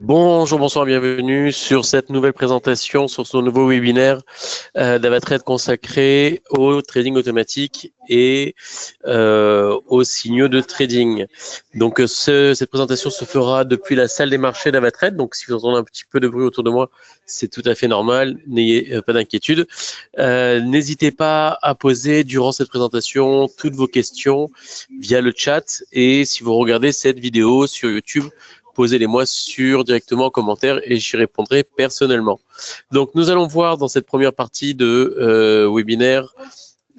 Bonjour, bonsoir, bienvenue sur cette nouvelle présentation, sur ce nouveau webinaire d'Avatrade consacré au trading automatique et aux signaux de trading. Donc cette présentation se fera depuis la salle des marchés d'Avatrade. Donc si vous entendez un petit peu de bruit autour de moi, c'est tout à fait normal, n'ayez pas d'inquiétude. N'hésitez pas à poser durant cette présentation toutes vos questions via le chat, et si vous regardez cette vidéo sur YouTube, posez-les-moi directement en commentaire et j'y répondrai personnellement. Donc, nous allons voir dans cette première partie de webinaire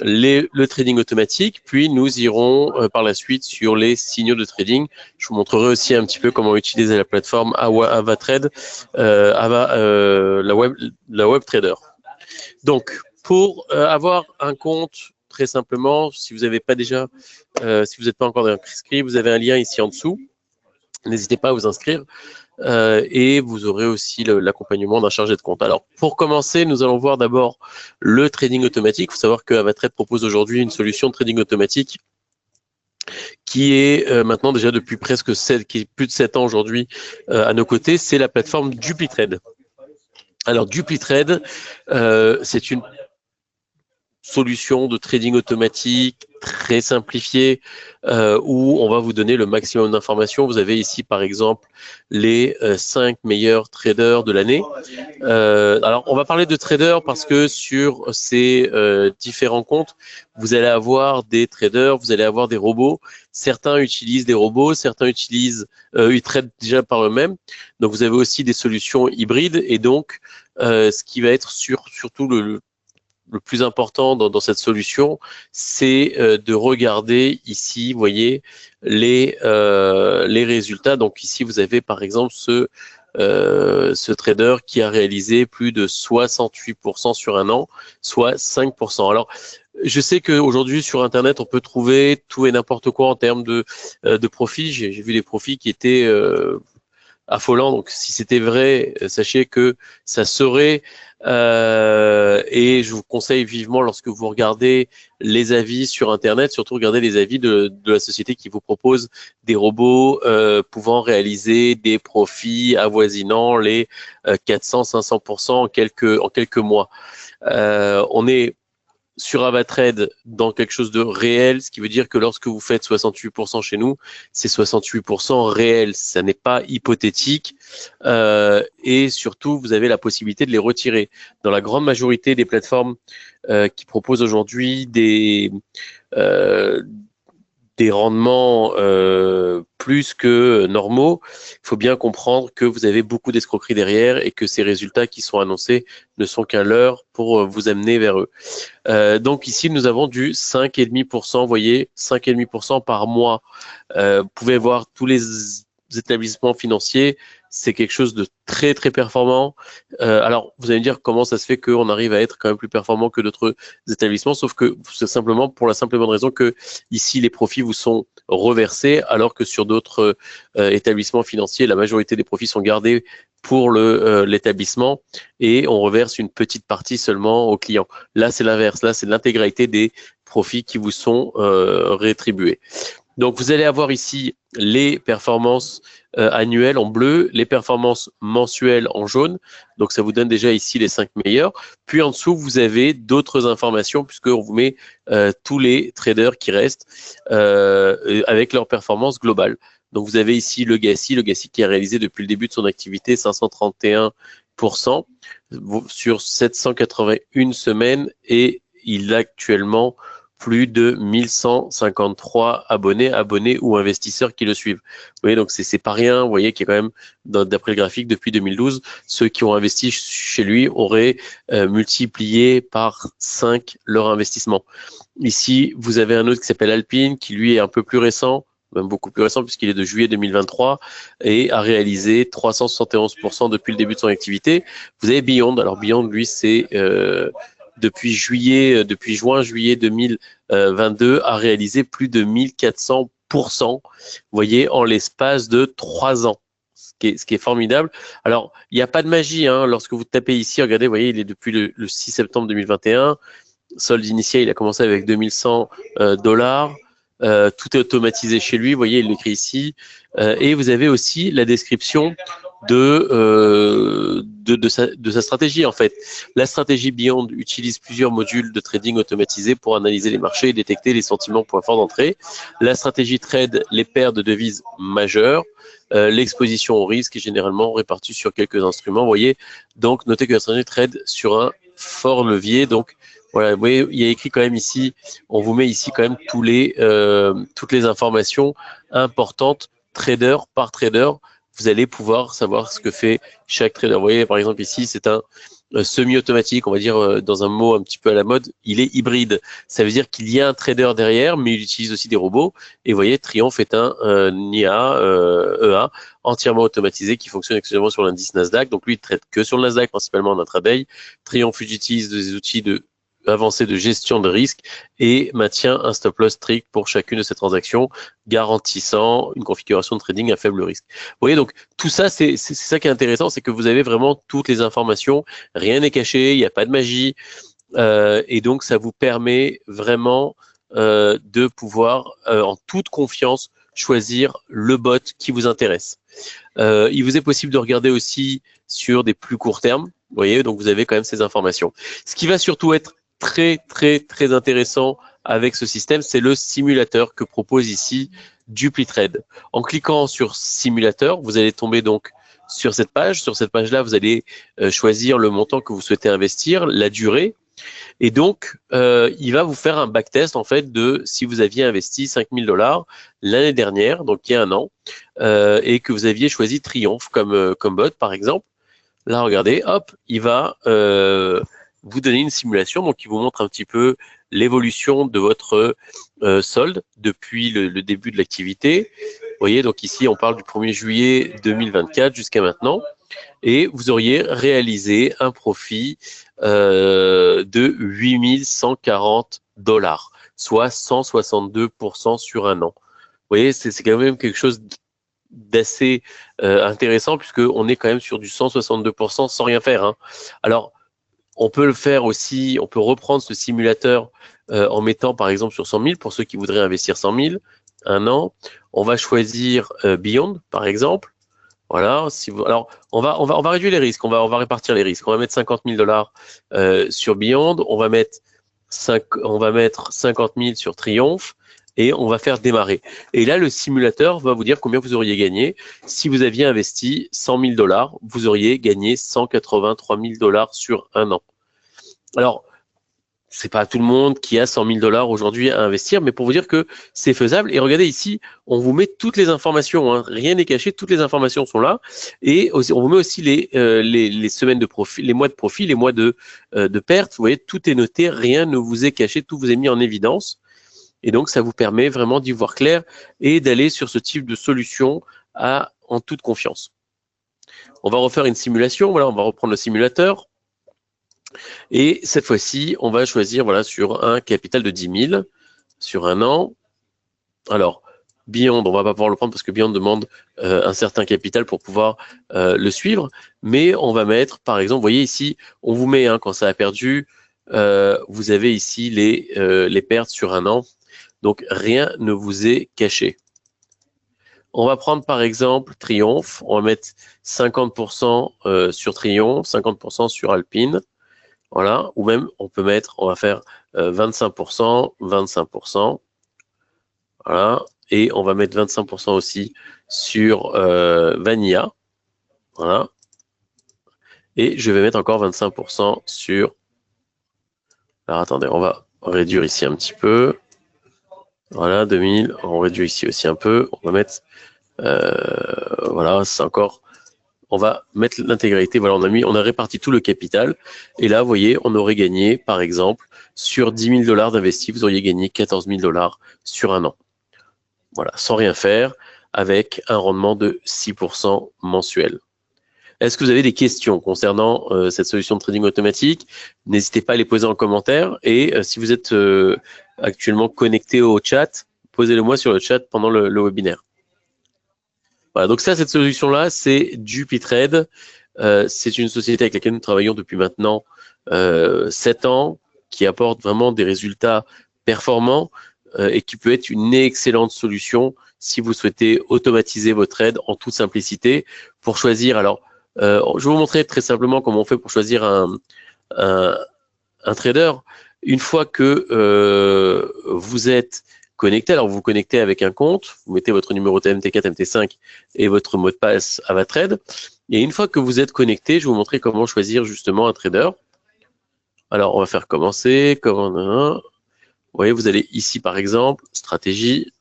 le trading automatique, puis nous irons par la suite sur les signaux de trading. Je vous montrerai aussi un petit peu comment utiliser la plateforme Avatrade, la web trader. Donc, pour avoir un compte, très simplement, si vous n'avez pas déjà, si vous n'êtes pas encore inscrit, vous avez un lien ici en dessous. N'hésitez pas à vous inscrire et vous aurez aussi l'accompagnement d'un chargé de compte. Alors, pour commencer, nous allons voir d'abord le trading automatique. Il faut savoir que Avatrade propose aujourd'hui une solution de trading automatique qui est maintenant déjà depuis presque plus de 7 ans aujourd'hui à nos côtés. C'est la plateforme DupliTrade. Alors, DupliTrade, c'est une solution de trading automatique très simplifiée où on va vous donner le maximum d'informations. Vous avez ici par exemple les 5 meilleurs traders de l'année. Alors on va parler de traders parce que sur ces différents comptes, vous allez avoir des traders, vous allez avoir des robots. Certains utilisent des robots, certains ils tradent déjà par eux-mêmes. Donc vous avez aussi des solutions hybrides, et donc ce qui va être surtout le plus important dans cette solution, c'est de regarder ici, vous voyez, les résultats. Donc ici, vous avez par exemple ce trader qui a réalisé plus de 68% sur un an, soit 5%. Alors, je sais qu'aujourd'hui sur Internet, on peut trouver tout et n'importe quoi en termes de profits. J'ai vu des profits qui étaient affolants. Donc, si c'était vrai, sachez que ça serait et je vous conseille vivement, lorsque vous regardez les avis sur Internet, surtout regardez les avis de la société qui vous propose des robots pouvant réaliser des profits avoisinant les 400-500% en quelques mois. On est sur Avatrade dans quelque chose de réel, ce qui veut dire que lorsque vous faites 68% chez nous, c'est 68% réel, ça n'est pas hypothétique, et surtout vous avez la possibilité de les retirer. Dans la grande majorité des plateformes qui proposent aujourd'hui des rendements plus que normaux, il faut bien comprendre que vous avez beaucoup d'escroqueries derrière et que ces résultats qui sont annoncés ne sont qu'un leurre pour vous amener vers eux. Donc ici, nous avons du 5,5%, vous voyez, 5,5% par mois. Vous pouvez voir tous les établissements financiers, c'est quelque chose de très très performant. Alors vous allez me dire comment ça se fait qu'on arrive à être quand même plus performant que d'autres établissements, sauf que c'est simplement pour la simple et bonne raison que ici les profits vous sont reversés, alors que sur d'autres établissements financiers, la majorité des profits sont gardés pour l'établissement et on reverse une petite partie seulement aux clients. Là c'est l'inverse, là c'est l'intégralité des profits qui vous sont rétribués. Donc, vous allez avoir ici les performances annuelles en bleu, les performances mensuelles en jaune. Donc, ça vous donne déjà ici les 5 meilleurs. Puis, en dessous, vous avez d'autres informations puisqu'on vous met tous les traders qui restent avec leur performance globale. Donc, vous avez ici le GACI qui a réalisé depuis le début de son activité 531% sur 781 semaines, et il a actuellement plus de 1153 abonnés ou investisseurs qui le suivent. Vous voyez, donc c'est pas rien. Vous voyez qu'il y a quand même, d'après le graphique, depuis 2012, ceux qui ont investi chez lui auraient multiplié par 5 leur investissement. Ici, vous avez un autre qui s'appelle Alpine, qui lui est un peu plus récent, même beaucoup plus récent puisqu'il est de juillet 2023 et a réalisé 371% depuis le début de son activité. Vous avez Beyond. Alors Beyond, lui, c'est depuis juin-juillet 2022, a réalisé plus de 1400%, vous voyez, en l'espace de 3 ans. Ce qui est formidable. Alors, il n'y a pas de magie, hein. Lorsque vous tapez ici, regardez, vous voyez, il est depuis le 6 septembre 2021. Solde initial, il a commencé avec 2100 $. Tout est automatisé chez lui, vous voyez, il l'écrit ici. Et vous avez aussi la description de sa stratégie en fait. La stratégie Beyond utilise plusieurs modules de trading automatisés pour analyser les marchés et détecter les sentiments points forts d'entrée. La stratégie trade les paires de devises majeures. L'exposition au risque est généralement répartie sur quelques instruments. Vous voyez, donc notez que la stratégie trade sur un fort levier. Donc voilà, vous voyez, il y a écrit quand même ici, on vous met ici quand même toutes les informations importantes, trader par trader. Vous allez pouvoir savoir ce que fait chaque trader. Vous voyez, par exemple, ici, c'est un semi-automatique, on va dire dans un mot un petit peu à la mode, il est hybride. Ça veut dire qu'il y a un trader derrière, mais il utilise aussi des robots. Et vous voyez, Triomphe est un IA, EA, entièrement automatisé qui fonctionne exclusivement sur l'indice Nasdaq. Donc lui, il ne traite que sur le Nasdaq, principalement en intraday. Triomphe utilise des outils avancée de gestion de risque et maintient un stop loss strict pour chacune de ces transactions, garantissant une configuration de trading à faible risque. Vous voyez, donc tout ça, c'est ça qui est intéressant, c'est que vous avez vraiment toutes les informations, rien n'est caché, il n'y a pas de magie, et donc ça vous permet vraiment de pouvoir, en toute confiance, choisir le bot qui vous intéresse. Il vous est possible de regarder aussi sur des plus courts termes, vous voyez, donc vous avez quand même ces informations. Ce qui va surtout être très intéressant avec ce système, c'est le simulateur que propose ici DupliTrade. En cliquant sur simulateur, vous allez tomber donc sur cette page. Sur cette page-là, vous allez choisir le montant que vous souhaitez investir, la durée. Et donc, il va vous faire un backtest en fait de si vous aviez investi 5 000 $ l'année dernière, donc il y a un an, et que vous aviez choisi Triomphe comme bot, par exemple. Là, regardez, hop, il va vous donner une simulation, donc il vous montre un petit peu l'évolution de votre solde depuis le début de l'activité. Vous voyez, donc ici, on parle du 1er juillet 2024 jusqu'à maintenant. Et vous auriez réalisé un profit de 8 140 $, soit 162% sur un an. Vous voyez, c'est quand même quelque chose d'assez intéressant puisqu'on est quand même sur du 162% sans rien faire. Hein. Alors, on peut le faire aussi, on peut reprendre ce simulateur en mettant par exemple sur 100 000 pour ceux qui voudraient investir 100 000, un an. On va choisir Beyond par exemple. Voilà. Alors, on va réduire les risques, on va répartir les risques. On va mettre 50 000 $ sur Beyond, on va mettre 50 000 sur Triomphe et on va faire démarrer. Et là, le simulateur va vous dire combien vous auriez gagné. Si vous aviez investi 100 000 $, vous auriez gagné 183 000 $ sur un an. Alors, c'est pas tout le monde qui a 100 000 $ aujourd'hui à investir, mais pour vous dire que c'est faisable. Et regardez ici, on vous met toutes les informations, hein. Rien n'est caché, toutes les informations sont là. Et aussi, on vous met aussi les semaines de profit, les mois de profit, les mois de perte. Vous voyez, tout est noté, rien ne vous est caché, tout vous est mis en évidence. Et donc, ça vous permet vraiment d'y voir clair et d'aller sur ce type de solution en toute confiance. On va refaire une simulation. Voilà, on va reprendre le simulateur. Et cette fois-ci, on va choisir voilà, sur un capital de 10 000 sur un an. Alors, Beyond, on va pas pouvoir le prendre parce que Beyond demande un certain capital pour pouvoir le suivre. Mais on va mettre, par exemple, vous voyez ici, on vous met, quand ça a perdu, vous avez ici les pertes sur un an. Donc, rien ne vous est caché. On va prendre par exemple Triomphe. On va mettre 50% sur Triomphe, 50% sur Alpine. Voilà, ou même on va faire 25%, 25%, voilà, et on va mettre 25% aussi sur Vanilla, voilà, et je vais mettre encore 25% sur, alors attendez, on va réduire ici un petit peu, voilà, 2000, on réduit ici aussi un peu, on va mettre, voilà, c'est encore... On va mettre l'intégralité. Voilà, on a réparti tout le capital. Et là, vous voyez, on aurait gagné, par exemple, sur 10 000 $ d'investis, vous auriez gagné 14 000 $ sur un an. Voilà, sans rien faire, avec un rendement de 6% mensuel. Est-ce que vous avez des questions concernant cette solution de trading automatique? N'hésitez pas à les poser en commentaire. Et si vous êtes actuellement connecté au chat, posez-le-moi sur le chat pendant le webinaire. Voilà, donc ça, cette solution-là, c'est DupliTrade. C'est une société avec laquelle nous travaillons depuis maintenant 7 ans, qui apporte vraiment des résultats performants et qui peut être une excellente solution si vous souhaitez automatiser vos trades en toute simplicité pour choisir. Alors, je vais vous montrer très simplement comment on fait pour choisir un trader. Une fois que vous êtes connecté, alors vous vous connectez avec un compte, vous mettez votre numéro MT4, MT5 et votre mot de passe Avatrade. Et une fois que vous êtes connecté, je vais vous montrer comment choisir justement un trader. Alors, on va faire commencer. Vous voyez, vous allez ici par exemple, stratégie.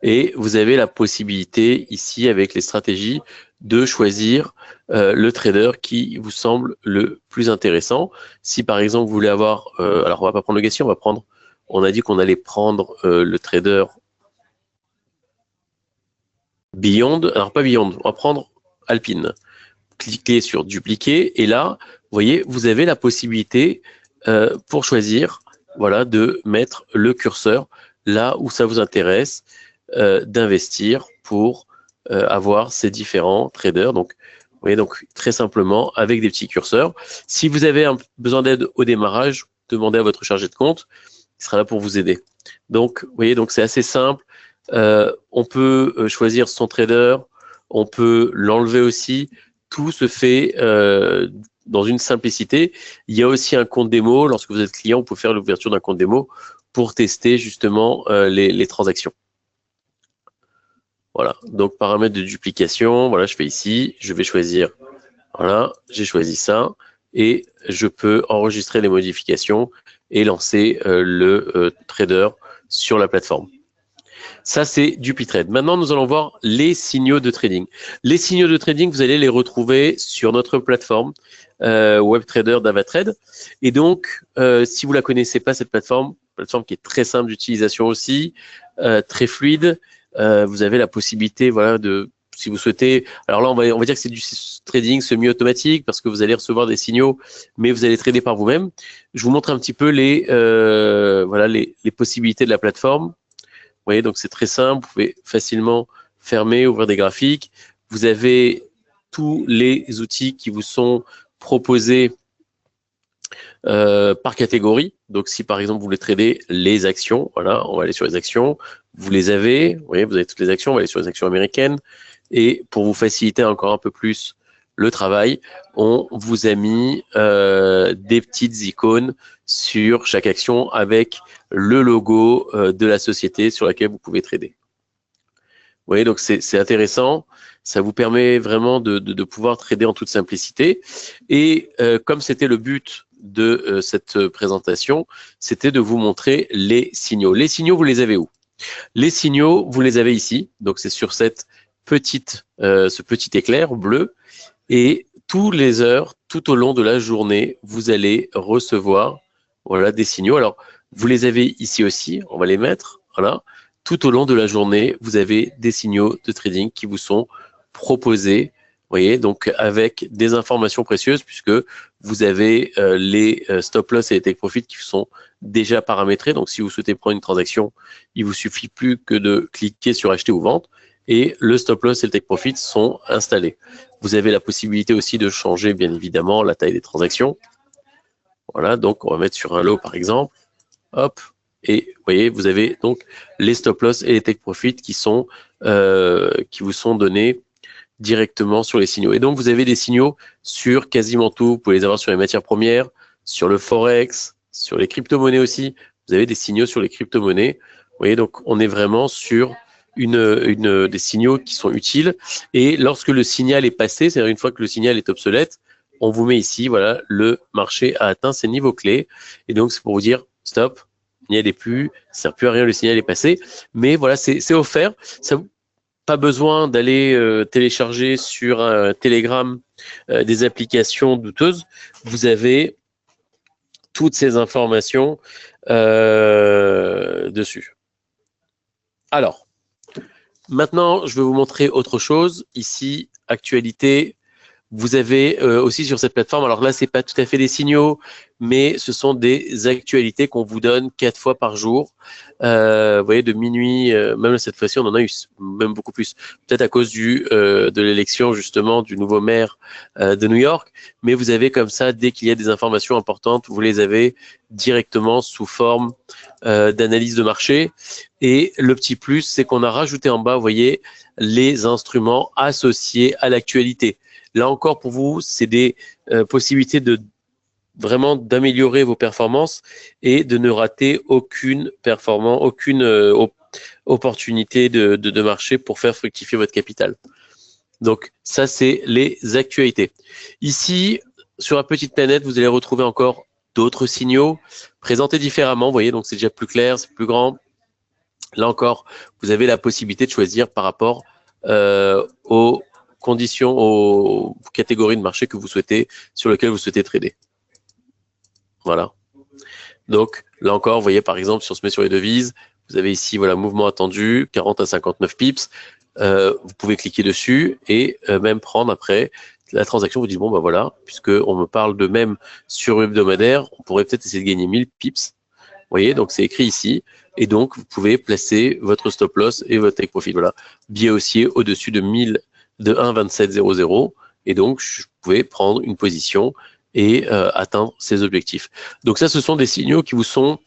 Et vous avez la possibilité ici avec les stratégies de choisir le trader qui vous semble le plus intéressant. Si par exemple vous voulez avoir, alors on va pas prendre le Gassi, on a dit qu'on allait prendre le trader Beyond, alors pas Beyond, on va prendre Alpine. Cliquez sur dupliquer et là, vous voyez, vous avez la possibilité pour choisir, voilà, de mettre le curseur là où ça vous intéresse, d'investir pour avoir ces différents traders. Donc, vous voyez, donc très simplement avec des petits curseurs. Si vous avez besoin d'aide au démarrage, demandez à votre chargé de compte, il sera là pour vous aider. Donc, vous voyez, donc c'est assez simple. On peut choisir son trader, on peut l'enlever aussi. Tout se fait dans une simplicité. Il y a aussi un compte démo. Lorsque vous êtes client, vous pouvez faire l'ouverture d'un compte démo pour tester justement les transactions. Voilà, donc paramètres de duplication, voilà, je fais ici, je vais choisir, voilà, j'ai choisi ça, et je peux enregistrer les modifications et lancer le trader sur la plateforme. Ça, c'est DupiTrade. Maintenant, nous allons voir les signaux de trading. Les signaux de trading, vous allez les retrouver sur notre plateforme WebTrader d'Avatrade. Et donc, si vous la connaissez pas, cette plateforme qui est très simple d'utilisation aussi, très fluide, vous avez la possibilité, voilà, de, si vous souhaitez, alors là, on va dire que c'est du trading semi-automatique parce que vous allez recevoir des signaux, mais vous allez trader par vous-même. Je vous montre un petit peu voilà, les possibilités de la plateforme. Vous voyez, donc c'est très simple, vous pouvez facilement fermer, ouvrir des graphiques. Vous avez tous les outils qui vous sont proposés par catégorie. Donc si par exemple vous voulez trader les actions, voilà, on va aller sur les actions, vous les avez, vous voyez, vous avez toutes les actions, on va aller sur les actions américaines. Et pour vous faciliter encore un peu plus le travail, on vous a mis des petites icônes sur chaque action avec le logo de la société sur laquelle vous pouvez trader. Vous voyez, donc c'est intéressant. Ça vous permet vraiment de pouvoir trader en toute simplicité. Et comme c'était le but de cette présentation, c'était de vous montrer les signaux. Les signaux, vous les avez où? Les signaux, vous les avez ici. Donc c'est sur cette ce petit éclair bleu. Et tous les heures, tout au long de la journée, vous allez recevoir, voilà, des signaux. Alors, vous les avez ici aussi, on va les mettre, voilà. Tout au long de la journée, vous avez des signaux de trading qui vous sont proposés, vous voyez, donc avec des informations précieuses puisque vous avez les stop loss et les take profit qui sont déjà paramétrés. Donc, si vous souhaitez prendre une transaction, il vous suffit plus que de cliquer sur acheter ou vendre et le stop loss et le take profit sont installés. Vous avez la possibilité aussi de changer, bien évidemment, la taille des transactions. Voilà, donc on va mettre sur un lot, par exemple. Hop, et vous voyez, vous avez donc les stop loss et les take profit qui vous sont donnés directement sur les signaux. Et donc, vous avez des signaux sur quasiment tout. Vous pouvez les avoir sur les matières premières, sur le forex, sur les crypto-monnaies aussi. Vous avez des signaux sur les crypto-monnaies. Vous voyez, donc on est vraiment sur des signaux qui sont utiles. Et lorsque le signal est passé, c'est-à-dire une fois que le signal est obsolète, on vous met ici, voilà, le marché a atteint ses niveaux clés. Et donc, c'est pour vous dire, stop, il n'y a plus, ça ne sert plus à rien, le signal est passé. Mais voilà, c'est offert. Ça, pas besoin d'aller télécharger sur un Telegram des applications douteuses. Vous avez toutes ces informations dessus. Alors, maintenant, je vais vous montrer autre chose. Ici, actualité. Vous avez aussi sur cette plateforme, alors là, c'est pas tout à fait des signaux, mais ce sont des actualités qu'on vous donne 4 fois par jour. Vous voyez, de minuit, même cette fois-ci, on en a eu même beaucoup plus, peut-être à cause de l'élection justement du nouveau maire de New York. Mais vous avez comme ça, dès qu'il y a des informations importantes, vous les avez directement sous forme d'analyse de marché. Et le petit plus, c'est qu'on a rajouté en bas, vous voyez, les instruments associés à l'actualité. Là encore, pour vous, c'est des possibilités de vraiment d'améliorer vos performances et de ne rater aucune performance, aucune opportunité de marché pour faire fructifier votre capital. Donc ça, c'est les actualités. Ici, sur la petite planète, vous allez retrouver encore d'autres signaux présentés différemment. Vous voyez, donc c'est déjà plus clair, c'est plus grand. Là encore, vous avez la possibilité de choisir par rapport aux conditions, aux catégories de marché que vous souhaitez, sur lesquelles vous souhaitez trader. Voilà. Donc, là encore, vous voyez, par exemple, si on se met sur les devises, vous avez ici, voilà, mouvement attendu, 40 à 59 pips. Vous pouvez cliquer dessus et même prendre après la transaction. Vous dites, bon, bah voilà, puisqu'on me parle de même sur hebdomadaire, on pourrait peut-être essayer de gagner 1000 pips. Vous voyez, donc c'est écrit ici. Et donc, vous pouvez placer votre stop loss et votre take profit. Voilà, biais haussier au-dessus de 1,2700. Et donc, vous pouvez prendre une position et atteindre ces objectifs. Donc ça, ce sont des signaux qui vous sont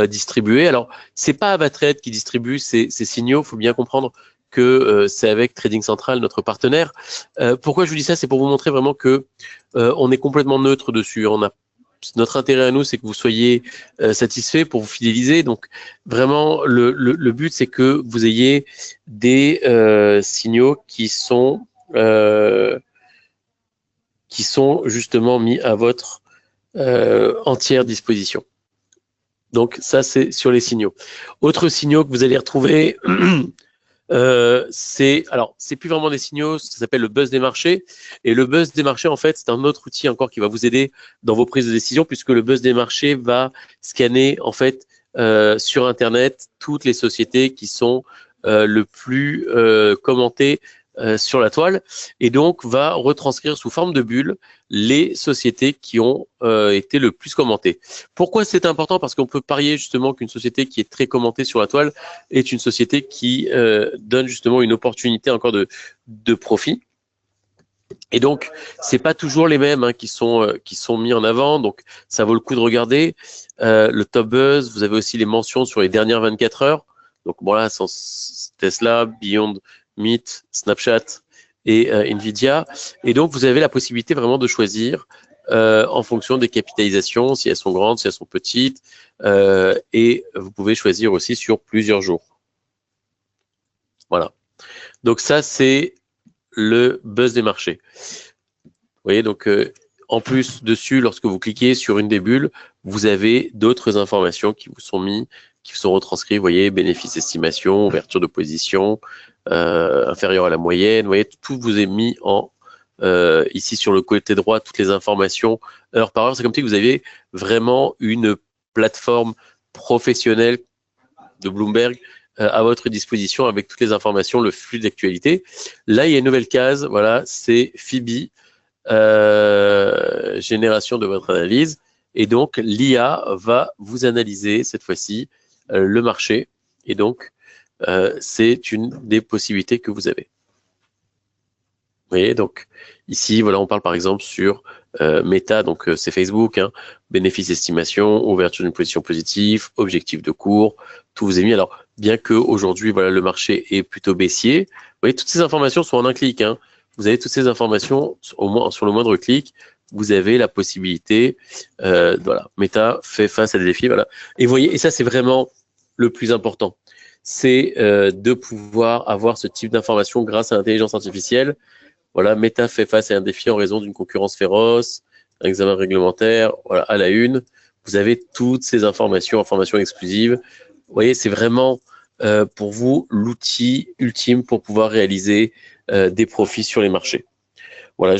distribués. Alors, c'est pas Avatrade qui distribue ces signaux. Il faut bien comprendre que c'est avec Trading Central, notre partenaire. Pourquoi je vous dis ça? C'est pour vous montrer vraiment que on est complètement neutre dessus. Notre intérêt à nous, c'est que vous soyez satisfait pour vous fidéliser. Donc, vraiment, le but, c'est que vous ayez des signaux qui sont justement mis à votre entière disposition. Donc, ça, c'est sur les signaux. Autre signaux que vous allez retrouver, c'est plus vraiment des signaux, ça s'appelle le buzz des marchés. Et le buzz des marchés, en fait, c'est un autre outil encore qui va vous aider dans vos prises de décision, puisque le buzz des marchés va scanner, en fait, sur Internet, toutes les sociétés qui sont le plus commentées sur la toile, et donc va retranscrire sous forme de bulle les sociétés qui ont été le plus commentées. Pourquoi c'est important? Parce qu'on peut parier justement qu'une société qui est très commentée sur la toile est une société qui donne justement une opportunité encore de profit. Et donc, c'est pas toujours les mêmes qui sont mis en avant, donc ça vaut le coup de regarder. Le top buzz, vous avez aussi les mentions sur les dernières 24 heures. Donc voilà, sans Tesla, Beyond Meat, Snapchat et Nvidia. Et donc, vous avez la possibilité vraiment de choisir en fonction des capitalisations, si elles sont grandes, si elles sont petites. Et vous pouvez choisir aussi sur plusieurs jours. Voilà. Donc ça, c'est le buzz des marchés. Vous voyez, donc en plus dessus, lorsque vous cliquez sur une des bulles, vous avez d'autres informations qui vous sont mises, qui sont retranscrites. Vous voyez, bénéfice estimation, ouverture de position, inférieur à la moyenne. Vous voyez, tout vous est mis en ici sur le côté droit, toutes les informations heure par heure. C'est comme si vous aviez vraiment une plateforme professionnelle de Bloomberg à votre disposition avec toutes les informations, le flux d'actualité. Là, il y a une nouvelle case, voilà, c'est Phoebe, génération de votre analyse. Et donc, l'IA va vous analyser cette fois-ci le marché. Et donc, c'est une des possibilités que vous avez. Vous voyez, donc ici, voilà, on parle par exemple sur Meta, donc c'est Facebook, bénéfice estimation, ouverture d'une position positive, objectif de cours, tout vous est mis. Alors, bien que aujourd'hui, voilà, le marché est plutôt baissier, vous voyez, toutes ces informations sont en un clic. Vous avez toutes ces informations au moins sur le moindre clic. Vous avez la possibilité, voilà, Meta fait face à des défis, voilà. Et vous voyez, et ça c'est vraiment le plus important, c'est de pouvoir avoir ce type d'information grâce à l'intelligence artificielle. Voilà, Meta fait face à un défi en raison d'une concurrence féroce, un examen réglementaire, voilà, à la une. Vous avez toutes ces informations exclusives. Vous voyez, c'est vraiment pour vous l'outil ultime pour pouvoir réaliser des profits sur les marchés. Voilà,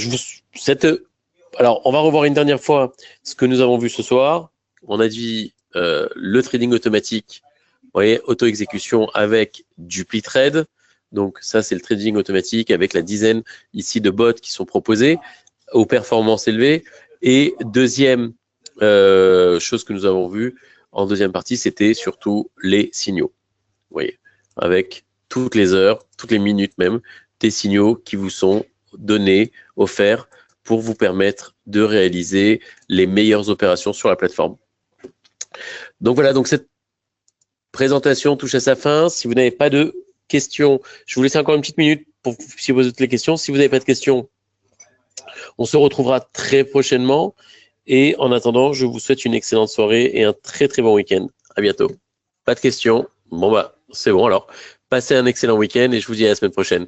alors, on va revoir une dernière fois ce que nous avons vu ce soir. On a dit le trading automatique, vous voyez, auto-exécution avec du Playtrade. Donc ça, c'est le trading automatique avec la dizaine ici de bots qui sont proposés aux performances élevées. Et deuxième chose que nous avons vue en deuxième partie, c'était surtout les signaux. Vous voyez, avec toutes les heures, toutes les minutes même, des signaux qui vous sont donnés, offerts pour vous permettre de réaliser les meilleures opérations sur la plateforme. Donc voilà, donc cette présentation touche à sa fin. Si vous n'avez pas de questions, je vous laisse encore une petite minute pour que vous puissiez poser toutes les questions. Si vous n'avez pas de questions, on se retrouvera très prochainement. Et en attendant, je vous souhaite une excellente soirée et un très très bon week-end. À bientôt. Pas de questions? Bon bah, c'est bon alors. Passez un excellent week-end et je vous dis à la semaine prochaine.